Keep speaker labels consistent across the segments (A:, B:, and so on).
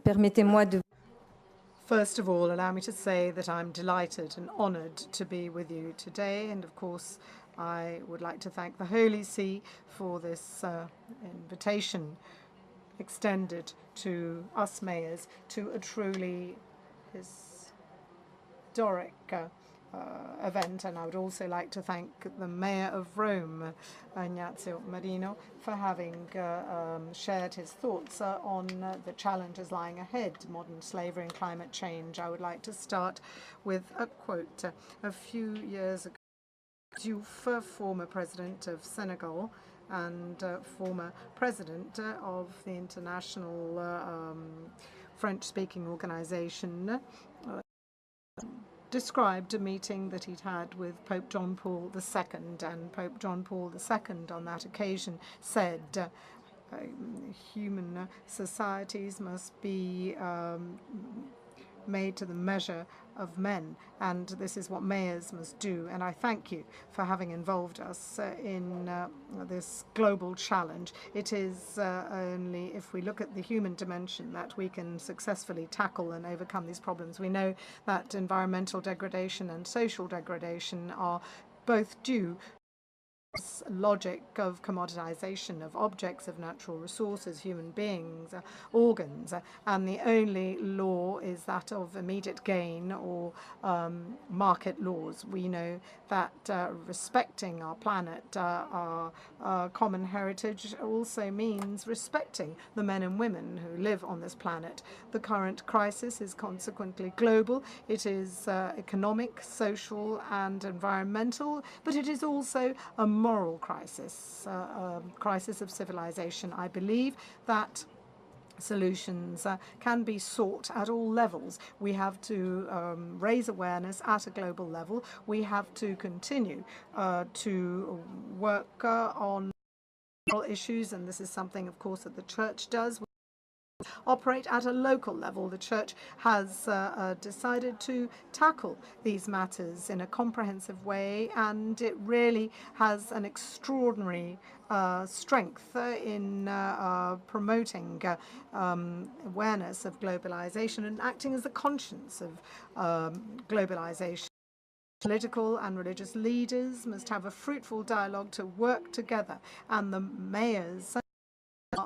A: Permettez-moi de...
B: First of all, allow me to say that I'm delighted and honored to be with you today. And of course, I would like to thank the Holy See for this invitation extended to us mayors to a truly historic event. And I would also like to thank the Mayor of Rome, Ignazio Marino, for having shared his thoughts on the challenges lying ahead, modern slavery and climate change. I would like to start with a quote. A few years ago, Diouf, former president of Senegal and former president of the international French-speaking organization, described a meeting that he'd had with Pope John Paul II, and Pope John Paul II on that occasion said human societies must be made to the measure of men, and this is what mayors must do. And I thank you for having involved us in this global challenge. It is only if we look at the human dimension that we can successfully tackle and overcome these problems. We know that environmental degradation and social degradation are both due logic of commoditization of objects, of natural resources, human beings, organs, and the only law is that of immediate gain or market laws. We know that respecting our planet, our common heritage, also means respecting the men and women who live on this planet. The current crisis is consequently global. It is economic, social, and environmental, but it is also a moral crisis, crisis of civilization. I believe that solutions can be sought at all levels. We have to raise awareness at a global level. We have to continue to work on issues, and this is something, of course, that the Church does. Operate at a local level. The Church has decided to tackle these matters in a comprehensive way, and it really has an extraordinary strength in promoting awareness of globalization and acting as the conscience of globalization. Political and religious leaders must have a fruitful dialogue to work together, and the mayors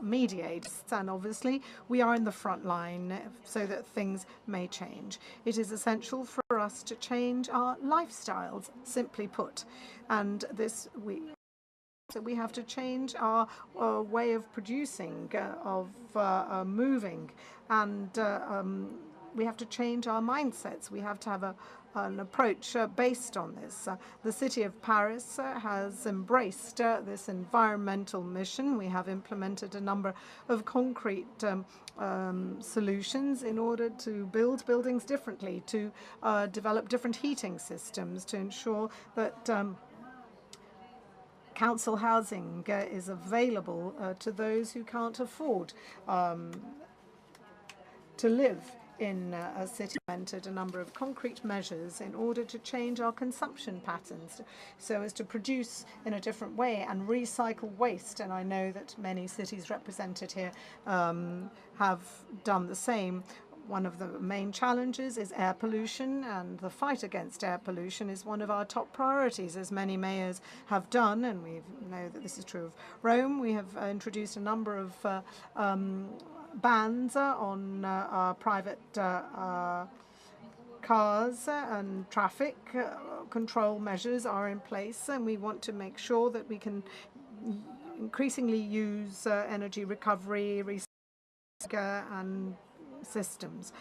B: mediate, and obviously we are in the front line so that things may change. It is essential for us to change our lifestyles, simply put, and we have to change our way of producing, of moving, and we have to change our mindsets. We have to have an approach based on this. The city of Paris has embraced this environmental mission. We have implemented a number of concrete solutions in order to build buildings differently, to develop different heating systems, to ensure that council housing is available to those who can't afford to live in a city. Implemented a number of concrete measures in order to change our consumption patterns so as to produce in a different way and recycle waste. And I know that many cities represented here have done the same. One of the main challenges is air pollution, and the fight against air pollution is one of our top priorities, as many mayors have done, and we know that this is true of Rome. We have introduced a number of bans on private cars, and traffic control measures are in place, and we want to make sure that we can increasingly use energy recovery, and systems.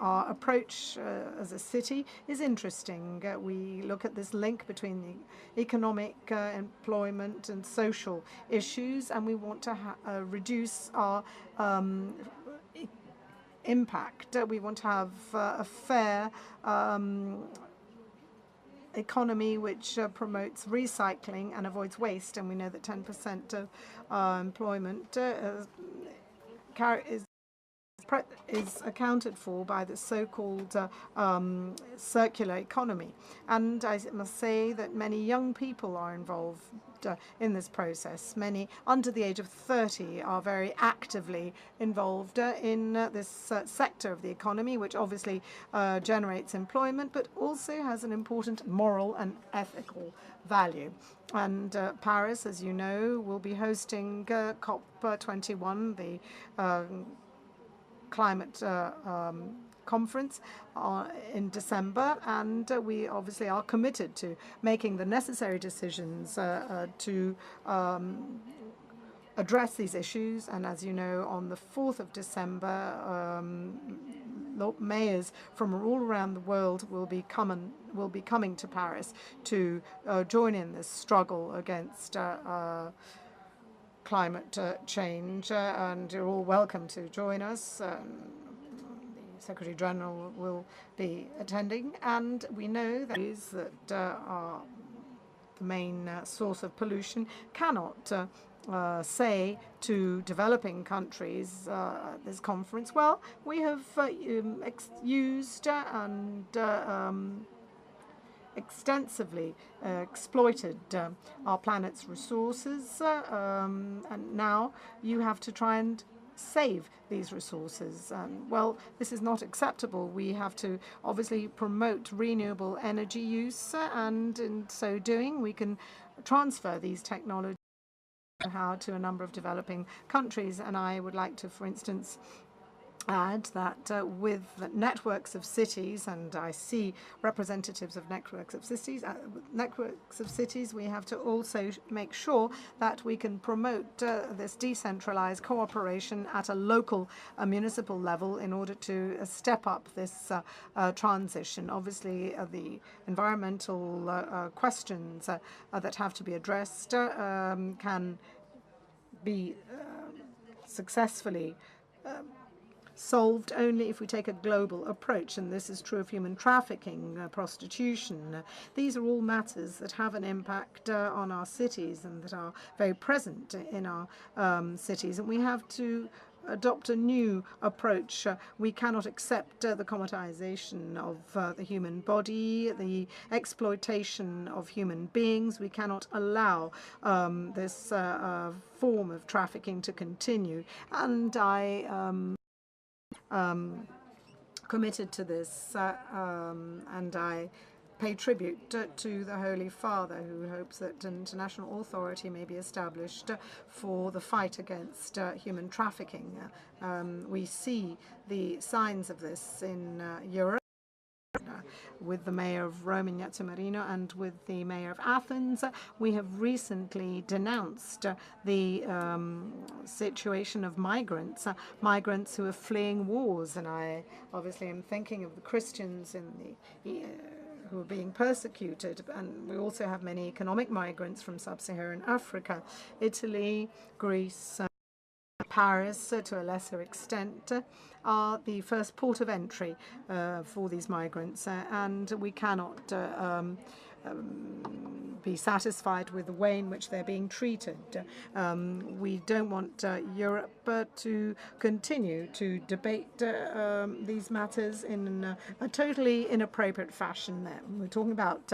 B: Our approach as a city is interesting. We look at this link between the economic, employment, and social issues, and we want to reduce our impact. We want to have a fair economy which promotes recycling and avoids waste, and we know that 10% of employment is is accounted for by the so-called circular economy. And I must say that many young people are involved in this process. Many under the age of 30 are very actively involved in this sector of the economy, which obviously generates employment, but also has an important moral and ethical value. And Paris, as you know, will be hosting COP21, the climate conference in December, and we obviously are committed to making the necessary decisions to address these issues. And as you know, on the 4th of December, mayors from all around the world will be coming to Paris to join in this struggle against climate change, and you're all welcome to join us. The Secretary General will be attending, and we know that are the main source of pollution cannot say to developing countries at this conference, well, we have used and extensively exploited our planet's resources, and now you have to try and save these resources. Well, this is not acceptable. We have to obviously promote renewable energy use, and in so doing, we can transfer these technologies to a number of developing countries. And I would like to, for instance, add that with networks of cities, and I see representatives of networks of cities, we have to also make sure that we can promote this decentralized cooperation at a local municipal level in order to step up this transition. Obviously, the environmental questions that have to be addressed can be successfully solved only if we take a global approach, and this is true of human trafficking, prostitution. These are all matters that have an impact on our cities and that are very present in our cities, and we have to adopt a new approach. We cannot accept the commoditization of the human body, the exploitation of human beings. We cannot allow this form of trafficking to continue, and I committed to this, and I pay tribute to the Holy Father, who hopes that an international authority may be established for the fight against human trafficking. We see the signs of this in Europe, with the mayor of Rome, Ignazio Marino, and with the mayor of Athens. We have recently denounced the situation of migrants who are fleeing wars, and I obviously am thinking of the Christians in the who are being persecuted, and we also have many economic migrants from sub-Saharan Africa, Italy, Greece, Paris, to a lesser extent, are the first port of entry for these migrants, and we cannot be satisfied with the way in which they're being treated. We don't want Europe to continue to debate these matters in a totally inappropriate fashion. We're talking about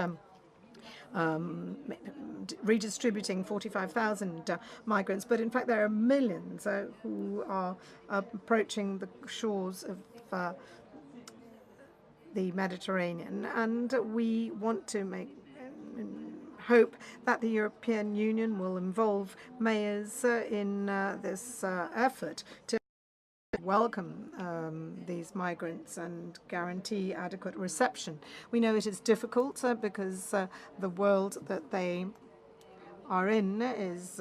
B: redistributing 45,000 migrants, but in fact there are millions who are approaching the shores of the Mediterranean, and we want to hope that the European Union will involve mayors in this effort to welcome these migrants and guarantee adequate reception. We know it is difficult because the world that they are in is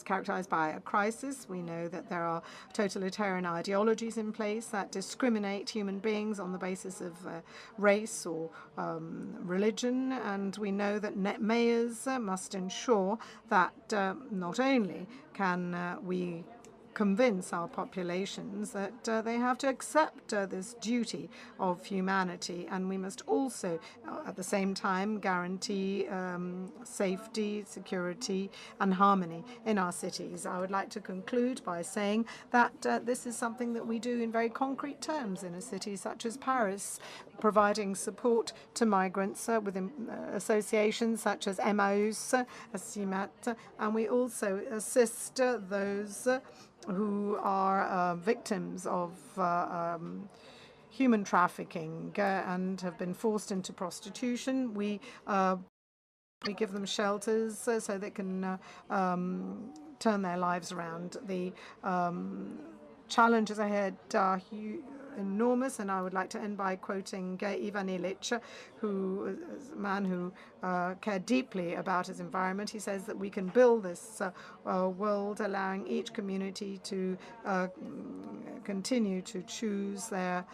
B: characterized by a crisis. We know that there are totalitarian ideologies in place that discriminate human beings on the basis of race or religion, and we know that mayors must ensure that not only can we convince our populations that they have to accept this duty of humanity, and we must also, at the same time, guarantee safety, security, and harmony in our cities. I would like to conclude by saying that this is something that we do in very concrete terms in a city such as Paris, providing support to migrants with associations such as Emmaus, CIMAT, and we also assist those who are victims of human trafficking and have been forced into prostitution. We give them shelters so they can turn their lives around. The challenges ahead are enormous, and I would like to end by quoting Ivan Illich, who is a man who cared deeply about his environment. He says that we can build this world, allowing each community to continue to choose their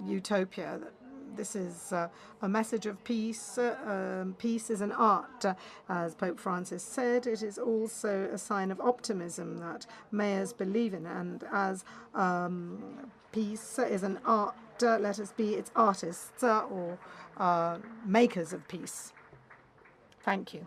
B: utopia. This is a message of peace. Peace is an art, as Pope Francis said. It is also a sign of optimism that mayors believe in. And as peace is an art, let us be its artists or makers of peace. Thank you.